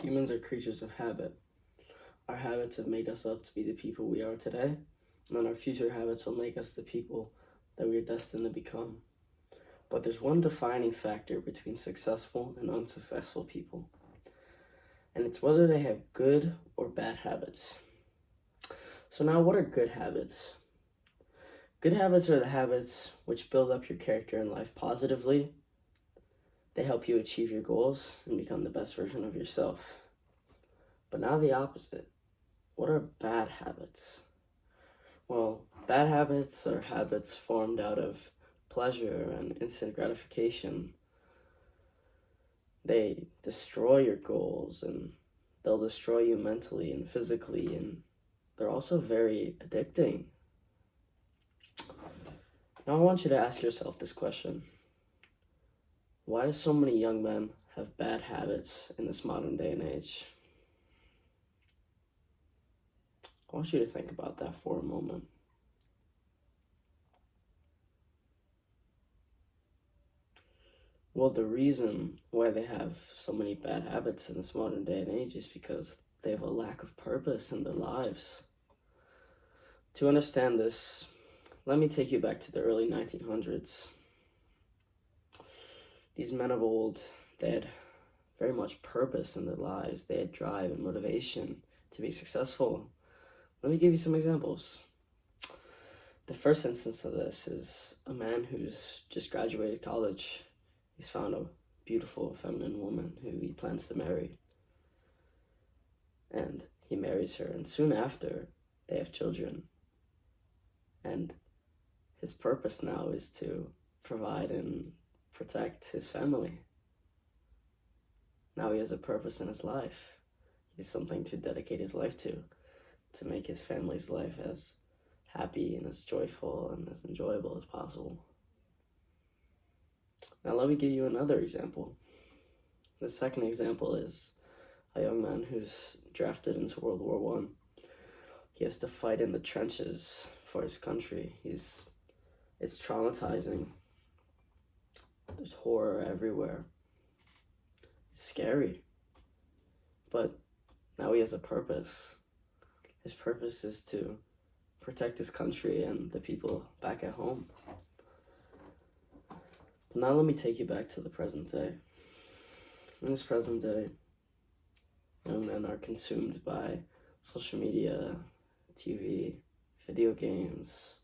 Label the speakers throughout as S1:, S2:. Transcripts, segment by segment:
S1: Humans are creatures of habit. Our habits have made us up to be the people we are today, and our future habits will make us the people that we are destined to become. But there's one defining factor between successful and unsuccessful people, and it's whether they have good or bad habits. So now, what are good habits? Good habits are the habits which build up your character in life positively. They help you achieve your goals and become the best version of yourself. But now the opposite. What are bad habits? Well, bad habits are habits formed out of pleasure and instant gratification. They destroy your goals, and they'll destroy you mentally and physically, and they're also very addicting. Now I want you to ask yourself this question. Why do so many young men have bad habits in this modern day and age? I want you to think about that for a moment. Well, the reason why they have so many bad habits in this modern day and age is because they have a lack of purpose in their lives. To understand this, let me take you back to the early 1900s. These men of old, they had very much purpose in their lives. They had drive and motivation to be successful. Let me give you some examples. The first instance of this is a man who's just graduated college. He's found a beautiful feminine woman who he plans to marry. And he marries her, and soon after, they have children. And his purpose now is to provide and protect his family. Now he has a purpose in his life. He has something to dedicate his life to make his family's life as happy and as joyful and as enjoyable as possible. Now let me give you another example. The second example is a young man who's drafted into World War I. He has to fight in the trenches for his country. It's traumatizing. There's horror everywhere. It's scary. But now he has a purpose. His purpose is to protect his country and the people back at home. But now let me take you back to the present day. In this present day, young men are consumed by social media, TV, video games,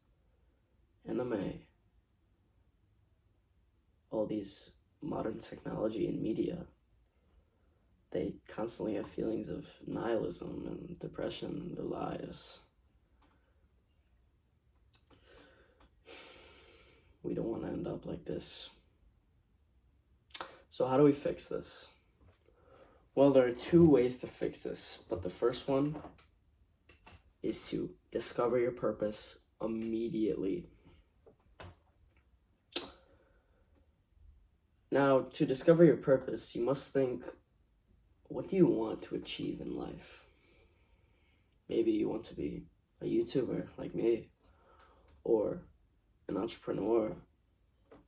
S1: anime, all these modern technology and media. They constantly have feelings of nihilism and depression in their lives. We don't want to end up like this. So how do we fix this? Well, there are two ways to fix this, but the first one is to discover your purpose immediately. Now, to discover your purpose, you must think, what do you want to achieve in life? Maybe you want to be a YouTuber like me, or an entrepreneur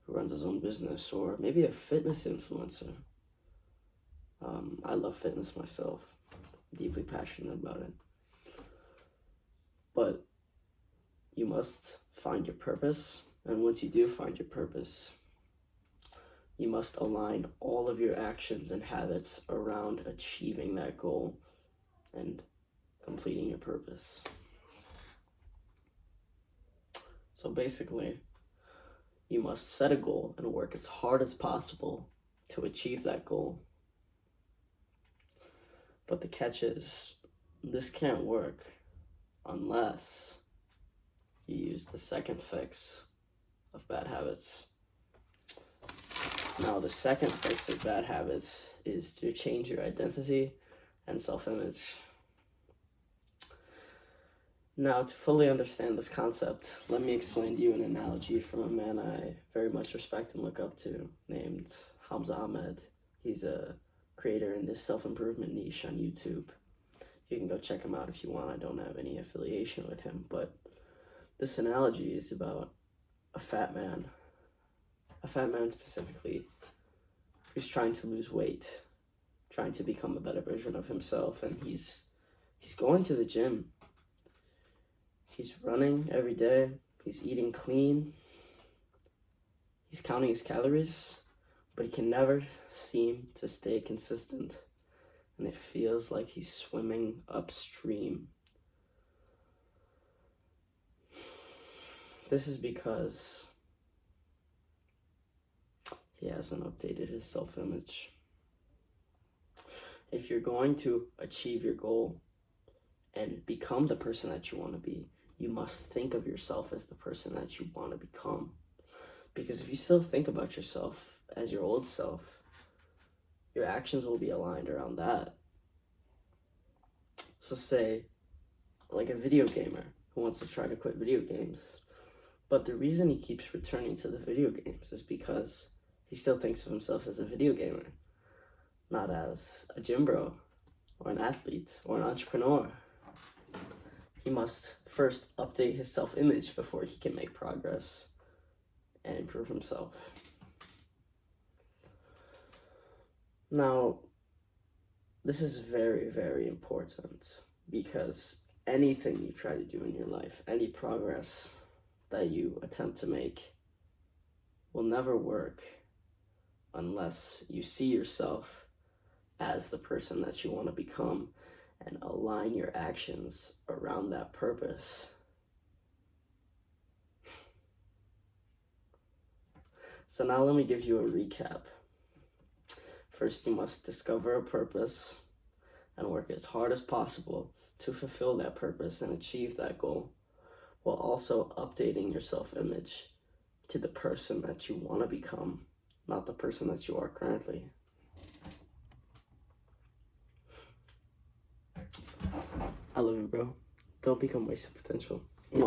S1: who runs his own business, or maybe a fitness influencer. I love fitness myself. I'm deeply passionate about it. But you must find your purpose, and once you do find your purpose, you must align all of your actions and habits around achieving that goal and completing your purpose. So basically, you must set a goal and work as hard as possible to achieve that goal. But the catch is, this can't work unless you use the second fix of bad habits. Now, the second fix of bad habits is to change your identity and self-image. Now, to fully understand this concept, let me explain to you an analogy from a man I very much respect and look up to, named Hamza Ahmed. He's a creator in this self-improvement niche on YouTube. You can go check him out if you want. I don't have any affiliation with him, but this analogy is about a fat man specifically, who's trying to lose weight, trying to become a better version of himself, and he's going to the gym. He's running every day. He's eating clean. He's counting his calories, but he can never seem to stay consistent, and it feels like he's swimming upstream. This is because he hasn't updated his self-image. If you're going to achieve your goal and become the person that you want to be, you must think of yourself as the person that you want to become. Because if you still think about yourself as your old self, your actions will be aligned around that. So say, like a video gamer who wants to try to quit video games, but the reason he keeps returning to the video games is because he still thinks of himself as a video gamer, not as a gym bro, or an athlete, or an entrepreneur. He must first update his self-image before he can make progress and improve himself. Now, this is very, very important, because anything you try to do in your life, any progress that you attempt to make, will never work unless you see yourself as the person that you want to become and align your actions around that purpose. So now let me give you a recap. First, you must discover a purpose and work as hard as possible to fulfill that purpose and achieve that goal, while also updating your self-image to the person that you want to become, not the person that you are currently. I love you, bro. Don't become wasted potential.